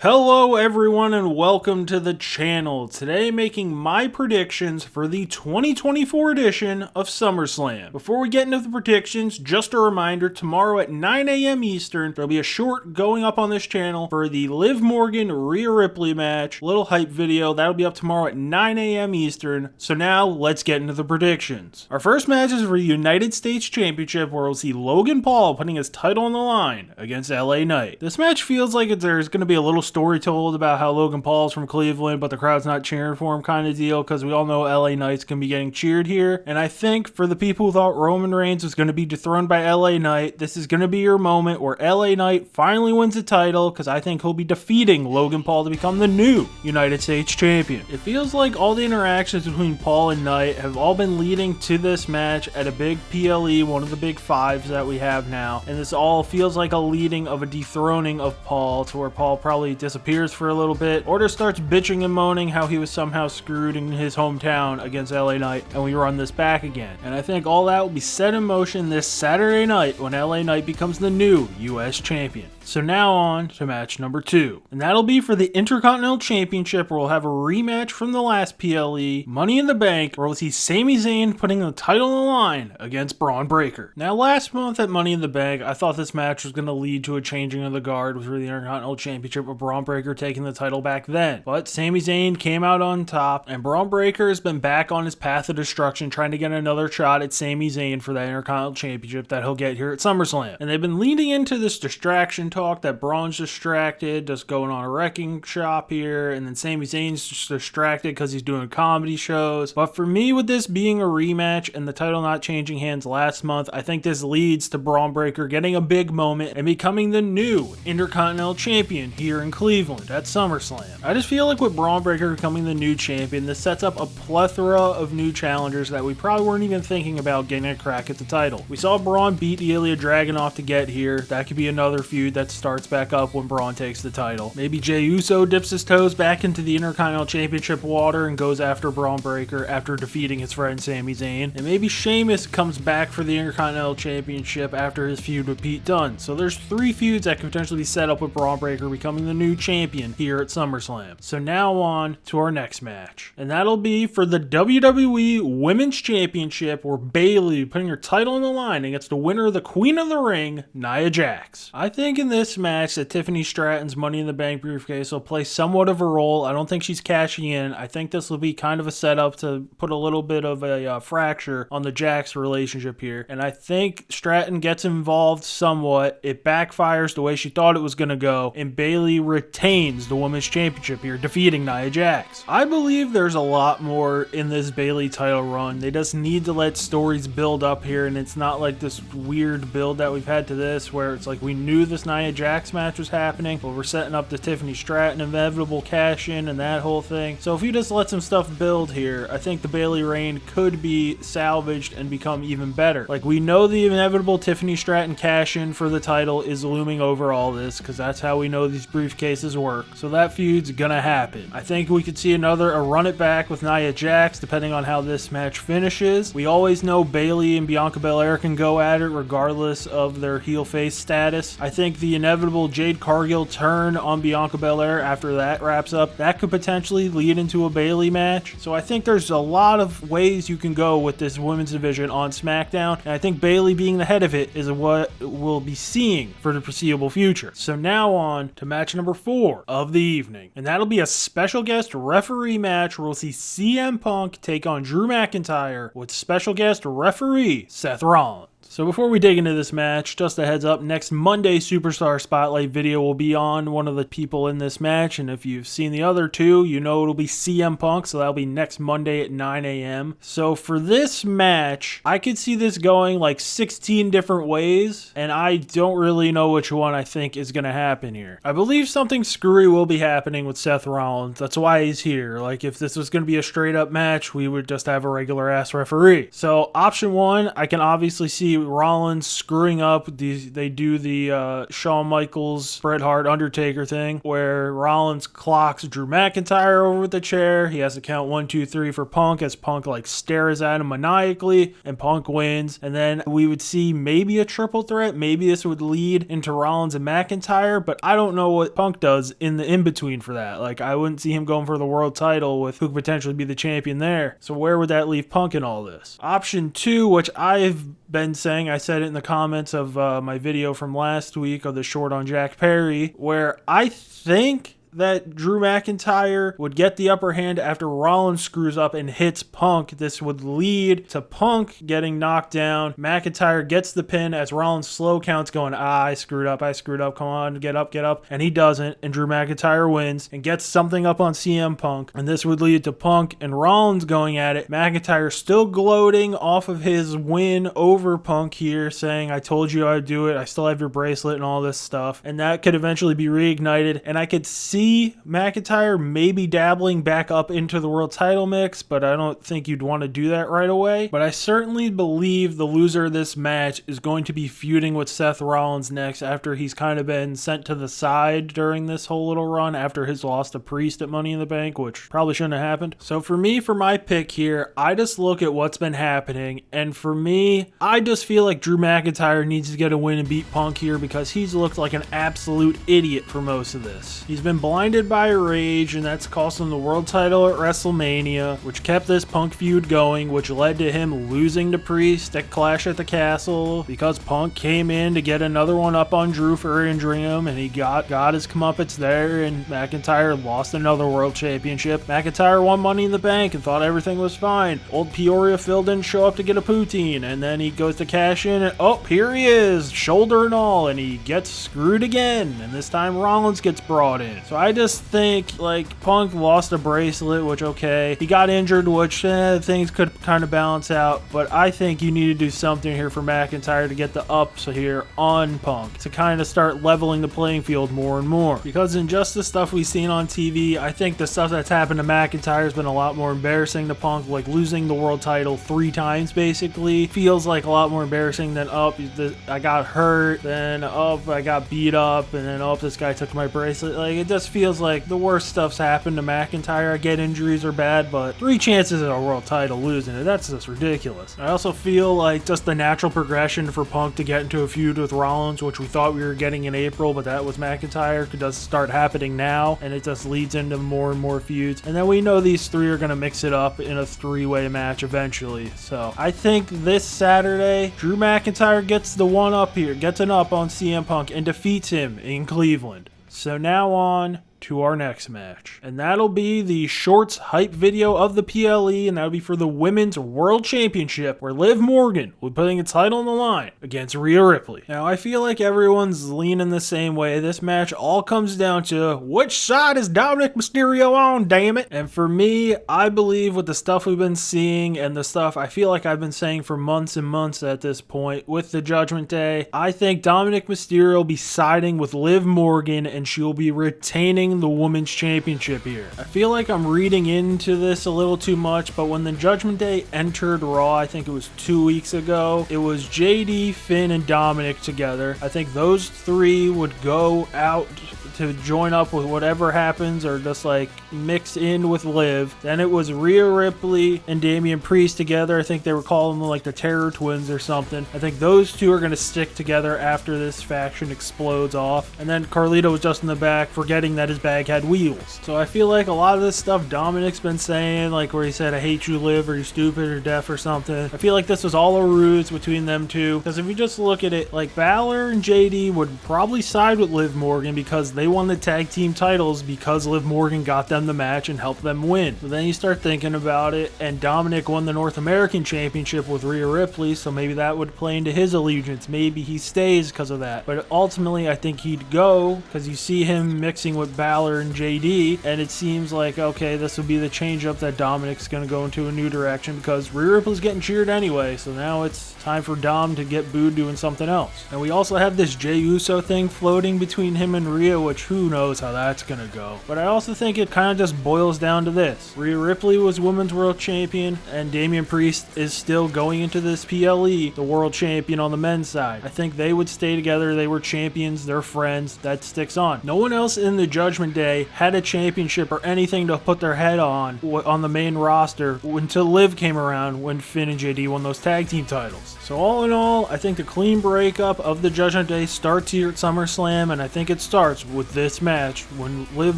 Hello everyone and welcome to the channel. Today making my predictions for the 2024 edition of SummerSlam. Before we get into the predictions, just a reminder, tomorrow at 9 a.m. Eastern, there'll be a short going up on this channel for the Liv Morgan Rhea Ripley match. Little hype video, that'll be up tomorrow at 9 a.m. Eastern. So now let's get into the predictions. Our first match is for the United States Championship, where we'll see Logan Paul putting his title on the line against LA Knight. This match feels like there's going to be a little story told about how Logan Paul's from Cleveland, but the crowd's not cheering for him kind of deal, because we all know LA Knight's going to be getting cheered here. And I think for the people who thought Roman Reigns was going to be dethroned by LA Knight, this is going to be your moment where LA Knight finally wins the title, because I think he'll be defeating Logan Paul to become the new United States Champion. It feels like all the interactions between Paul and Knight have all been leading to this match at a big PLE, one of the big fives that we have now, and this all feels like a leading of a dethroning of Paul, to where Paul probably disappears for a little bit, or just starts bitching and moaning how he was somehow screwed in his hometown against LA Knight, and we run this back again. And I think all that will be set in motion this Saturday night when LA Knight becomes the new US Champion. So now on to match number 2. And that'll be for the Intercontinental Championship, where we'll have a rematch from the last PLE, Money in the Bank, where we'll see Sami Zayn putting the title on the line against Braun Breaker. Now last month at Money in the Bank, I thought this match was going to lead to a changing of the guard for the Intercontinental Championship, with Braun Breaker taking the title back then. But Sami Zayn came out on top, and Braun Breaker has been back on his path of destruction, trying to get another shot at Sami Zayn for that Intercontinental Championship that he'll get here at SummerSlam. And they've been leading into this distraction talk that Braun's distracted, just going on a wrecking shop here, and then Sami Zayn's just distracted because he's doing comedy shows. But for me, with this being a rematch and the title not changing hands last month, I think this leads to Braun Breaker getting a big moment and becoming the new Intercontinental Champion here in Cleveland at SummerSlam. I just feel like with Braun Breaker becoming the new champion, this sets up a plethora of new challengers that we probably weren't even thinking about getting a crack at the title. We saw Braun beat Ilya Dragunov to get here. That could be another feud that starts back up when Braun takes the title. Maybe Jey Uso dips his toes back into the Intercontinental Championship water and goes after Braun Breaker after defeating his friend Sami Zayn. And maybe Sheamus comes back for the Intercontinental Championship after his feud with Pete Dunne. So there's 3 feuds that could potentially be set up with Braun Breaker becoming the new champion here at SummerSlam. So now on to our next match. And that'll be for the WWE Women's Championship, where Bayley putting her title on the line against the winner of the Queen of the Ring, Nia Jax. I think in this match that Tiffany Stratton's Money in the Bank briefcase will play somewhat of a role. I don't think she's cashing in. I think this will be kind of a setup to put a little bit of a fracture on the Jax relationship here. And I think Stratton gets involved somewhat. It backfires the way she thought it was going to go, and Bayley retains the Women's Championship here, defeating Nia Jax. I believe there's a lot more in this Bayley title run. They just need to let stories build up here, and it's not like this weird build that we've had to this, where it's like we knew this Nia Jax match was happening, but we're setting up the Tiffany Stratton inevitable cash-in and that whole thing. So if you just let some stuff build here, I think the Bayley reign could be salvaged and become even better. Like, we know the inevitable Tiffany Stratton cash-in for the title is looming over all this, because that's how we know these briefcases work. So that feud's gonna happen. I think we could see a run it back with Nia Jax, depending on how this match finishes. We always know Bayley and Bianca Belair can go at it regardless of their heel face status. I think the inevitable Jade Cargill turn on Bianca Belair after that wraps up, that could potentially lead into a Bayley match. So I think there's a lot of ways you can go with this women's division on SmackDown, and I think Bayley being the head of it is what we'll be seeing for the foreseeable future. So now on to match number 4 of the evening, and that'll be a special guest referee match where we'll see CM Punk take on Drew McIntyre with special guest referee Seth Rollins. So before we dig into this match, just a heads up, next Monday Superstar Spotlight video will be on one of the people in this match, and if you've seen the other 2, you know it'll be CM Punk, so that'll be next Monday at 9 a.m. So for this match, I could see this going like 16 different ways, and I don't really know which one I think is going to happen here. I believe something screwy will be happening with Seth Rollins. That's why he's here. Like, if this was going to be a straight up match, we would just have a regular ass referee. So option 1, I can obviously see Rollins screwing up. They do the Shawn Michaels, Bret Hart, Undertaker thing where Rollins clocks Drew McIntyre over with the chair. He has to count 1, 2, 3 for Punk as Punk like stares at him maniacally, and Punk wins. And then we would see maybe a triple threat. Maybe this would lead into Rollins and McIntyre, but I don't know what Punk does in the in-between for that. Like, I wouldn't see him going for the world title with who could potentially be the champion there. So where would that leave Punk in all this? Option 2, which I've been saying, I said it in the comments of my video from last week of the short on Jack Perry, where I think that Drew McIntyre would get the upper hand after Rollins screws up and hits Punk. This would lead to Punk getting knocked down. McIntyre gets the pin as Rollins slow counts going, I screwed up, come on, get up. And he doesn't, and Drew McIntyre wins and gets something up on CM Punk. And this would lead to Punk and Rollins going at it. McIntyre still gloating off of his win over Punk here, saying, I told you I'd do it. I still have your bracelet and all this stuff. And that could eventually be reignited. And I could see McIntyre maybe dabbling back up into the world title mix, but I don't think you'd want to do that right away. But I certainly believe the loser of this match is going to be feuding with Seth Rollins next after he's kind of been sent to the side during this whole little run after his loss to Priest at Money in the Bank, which probably shouldn't have happened. So for me, for my pick here, I just look at what's been happening, and for me, I just feel like Drew McIntyre needs to get a win and beat Punk here because he's looked like an absolute idiot for most of this. He's been blinded by rage, and that's cost him the world title at WrestleMania, which kept this Punk feud going, which led to him losing to Priest at Clash at the Castle because Punk came in to get another one up on Drew for injuring him, and he got his comeuppance there, and McIntyre lost another world championship. McIntyre won Money in the Bank and thought everything was fine. Old Peoria Phil didn't show up to get a poutine, and then he goes to cash in, and oh, here he is, shoulder and all, and he gets screwed again, and this time Rollins gets brought in. So I just think, like, Punk lost a bracelet, which, okay, he got injured, which things could kind of balance out, but I think you need to do something here for McIntyre to get the ups here on Punk, to kind of start leveling the playing field more and more, because in just the stuff we've seen on TV, I think the stuff that's happened to McIntyre has been a lot more embarrassing to Punk, like losing the world title 3 times, basically, feels like a lot more embarrassing than, I got hurt, then, I got beat up, and then, this guy took my bracelet. Like, it just feels like the worst stuff's happened to McIntyre. I get injuries are bad, but 3 chances at a world title losing it, that's just ridiculous. I also feel like just the natural progression for Punk to get into a feud with Rollins, which we thought we were getting in April, but that was McIntyre, could just start happening now, and it just leads into more and more feuds. And then we know these 3 are going to mix it up in a 3-way match eventually. So I think this Saturday, Drew McIntyre gets the one up here, gets an up on CM Punk, and defeats him in Cleveland. So now on to our next match, and that'll be the Shorts hype video of the PLE, and that'll be for the Women's World Championship, where Liv Morgan will be putting a title on the line against Rhea Ripley. Now, I feel like everyone's leaning the same way. This match all comes down to which side is Dominic Mysterio on, damn it. And for me, I believe with the stuff we've been seeing and the stuff I feel like I've been saying for months and months at this point with the Judgment Day, I think Dominic Mysterio will be siding with Liv Morgan, and she will be retaining the Women's Championship here. I feel like I'm reading into this a little too much, but when the Judgment Day entered Raw, I think it was 2 weeks ago, it was JD, Finn, and Dominic together. I think those 3 would go out to join up with whatever happens or just like mix in with Liv. Then it was Rhea Ripley and Damian Priest together. I think they were calling them like the Terror Twins or something. I think those 2 are going to stick together after this faction explodes off. And then Carlito was just in the back forgetting that his bag had wheels. So I feel like a lot of this stuff Dominic's been saying, like where he said, I hate you, Liv, or you're stupid or deaf or something. I feel like this was all a ruse between them 2. Because if you just look at it, like Balor and JD would probably side with Liv Morgan because they won the tag team titles because Liv Morgan got them the match and helped them win. So then you start thinking about it, and Dominic won the North American Championship with Rhea Ripley, so maybe that would play into his allegiance. Maybe he stays because of that. But ultimately, I think he'd go because you see him mixing with Balor and JD, and it seems like, okay, this would be the change up that Dominic's going to go into a new direction because Rhea Ripley's getting cheered anyway, so now it's time for Dom to get booed doing something else. And we also have this Jey Uso thing floating between him and Rhea, which which who knows how that's going to go. But I also think it kind of just boils down to this. Rhea Ripley was Women's World Champion, and Damian Priest is still going into this PLE, the World Champion on the men's side. I think they would stay together. They were champions. They're friends. That sticks on. No one else in the Judgment Day had a championship or anything to put their head on the main roster until Liv came around when Finn and JD won those tag team titles. So all in all, I think the clean breakup of the Judgment Day starts here at SummerSlam, and I think it starts with this match when Liv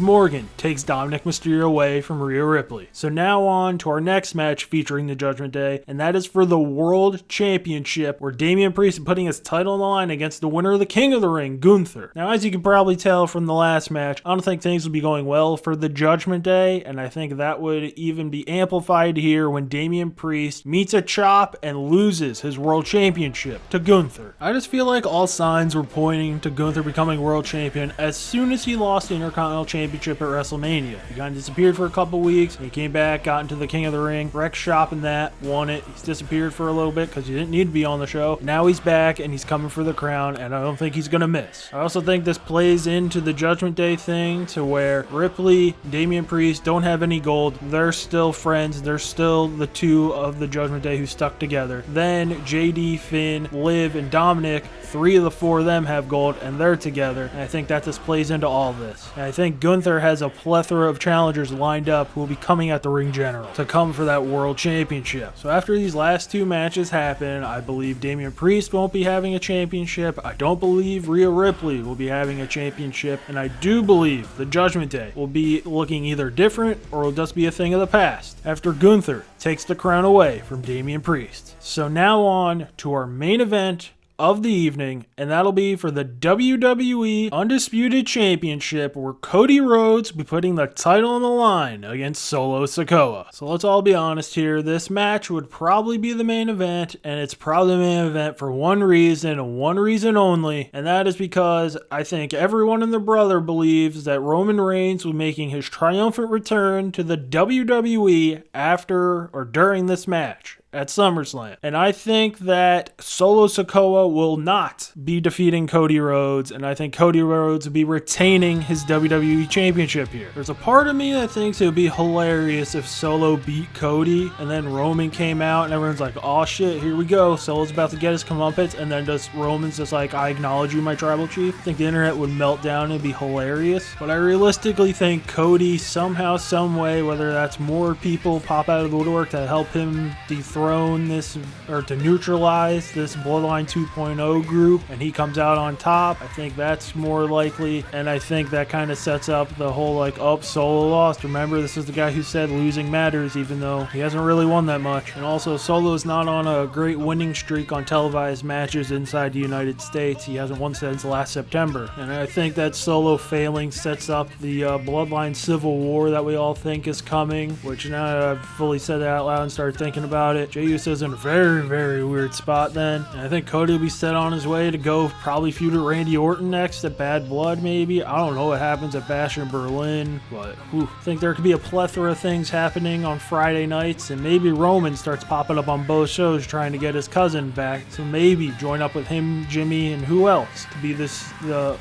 Morgan takes Dominic Mysterio away from Rhea Ripley. So now on to our next match featuring the Judgment Day, and that is for the World Championship, where Damian Priest is putting his title on the line against the winner of the King of the Ring, Gunther. Now, as you can probably tell from the last match, I don't think things will be going well for the Judgment Day, and I think that would even be amplified here when Damian Priest meets a chop and loses his World Championship to Gunther. I just feel like all signs were pointing to Gunther becoming World Champion as soon as he lost the Intercontinental Championship at WrestleMania. He kind of disappeared for a couple weeks, and he came back, got into the King of the Ring, wrecked shop in that, won it. He's disappeared for a little bit because he didn't need to be on the show. Now he's back, and he's coming for the crown, and I don't think he's going to miss. I also think this plays into the Judgment Day thing to where Ripley, Damian Priest don't have any gold. They're still friends. They're still the two of the Judgment Day who stuck together. Then JD, Finn, Liv, and Dominic, 3 of the 4 of them have gold, and they're together. And I think that just plays into all this. And I think Gunther has a plethora of challengers lined up who will be coming at the ring general to come for that World Championship. So after these last 2 matches happen, I believe Damian Priest won't be having a championship. I don't believe Rhea Ripley will be having a championship. And I do believe the Judgment Day will be looking either different or will just be a thing of the past after Gunther takes the crown away from Damian Priest. So now on to our main event of the evening, and that'll be for the WWE Undisputed Championship, where Cody Rhodes will be putting the title on the line against Solo Sikoa. So let's all be honest here, this match would probably be the main event, and it's probably the main event for one reason and one reason only, and that is because I think everyone and their brother believes that Roman Reigns will be making his triumphant return to the WWE after or during this match at SummerSlam. And I think that Solo Sikoa will not be defeating Cody Rhodes, and I think Cody Rhodes will be retaining his WWE Championship here. There's a part of me that thinks it would be hilarious if Solo beat Cody, and then Roman came out, and everyone's like, oh shit, here we go, Solo's about to get his comeuppance, and then Roman's just like, I acknowledge you, my tribal chief. I think the internet would melt down and it'd be hilarious. But I realistically think Cody somehow, some way, whether that's more people pop out of the woodwork to help him dethrone this, or to neutralize this Bloodline 2.0 group, and he comes out on top. I think that's more likely, and I think that kind of sets up the whole like, oh, Solo lost. Remember, this is the guy who said losing matters, even though he hasn't really won that much. And also, Solo's not on a great winning streak on televised matches inside the United States. He hasn't won since last September, and I think that Solo failing sets up the Bloodline Civil War that we all think is coming, which now that I've fully said that out loud and started thinking about it, Jey Uso's in a very, very weird spot then. And I think Cody will be set on his way to go probably feud with Randy Orton next at Bad Blood, maybe. I don't know what happens at Bash in Berlin, but I think there could be a plethora of things happening on Friday nights, and maybe Roman starts popping up on both shows trying to get his cousin back. So maybe join up with him, Jimmy, and who else to be the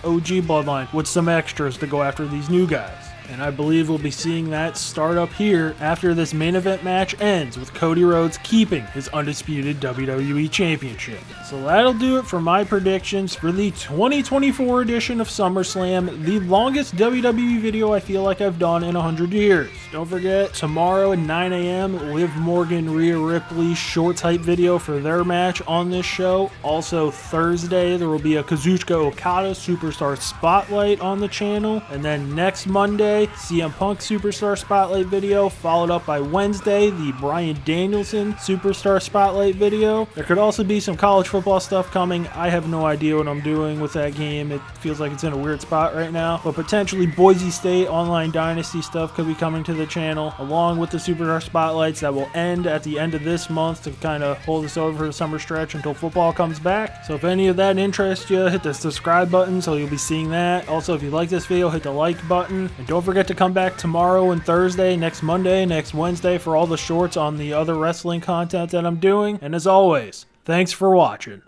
OG Bloodline with some extras to go after these new guys. And I believe we'll be seeing that start up here after this main event match ends with Cody Rhodes keeping his undisputed WWE Championship. So that'll do it for my predictions for the 2024 edition of SummerSlam, the longest WWE video I feel like I've done in 100 years. Don't forget, tomorrow at 9 a.m., Liv Morgan, Rhea Ripley short type video for their match on this show. Also Thursday, there will be a Kazuchika Okada Superstar Spotlight on the channel. And then next Monday, CM Punk Superstar Spotlight video, followed up by Wednesday, the Bryan Danielson Superstar Spotlight video. There could also be some college football stuff coming. I have no idea what I'm doing with that game. It feels like it's in a weird spot right now. But potentially Boise State Online Dynasty stuff could be coming to the channel, along with the Superstar Spotlights that will end at the end of this month to kind of hold us over for the summer stretch until football comes back. So if any of that interests you, hit the subscribe button so you'll be seeing that. Also, if you like this video, hit the like button. And don't forget to come back tomorrow and Thursday, next Monday, next Wednesday for all the shorts on the other wrestling content that I'm doing. And as always, thanks for watching.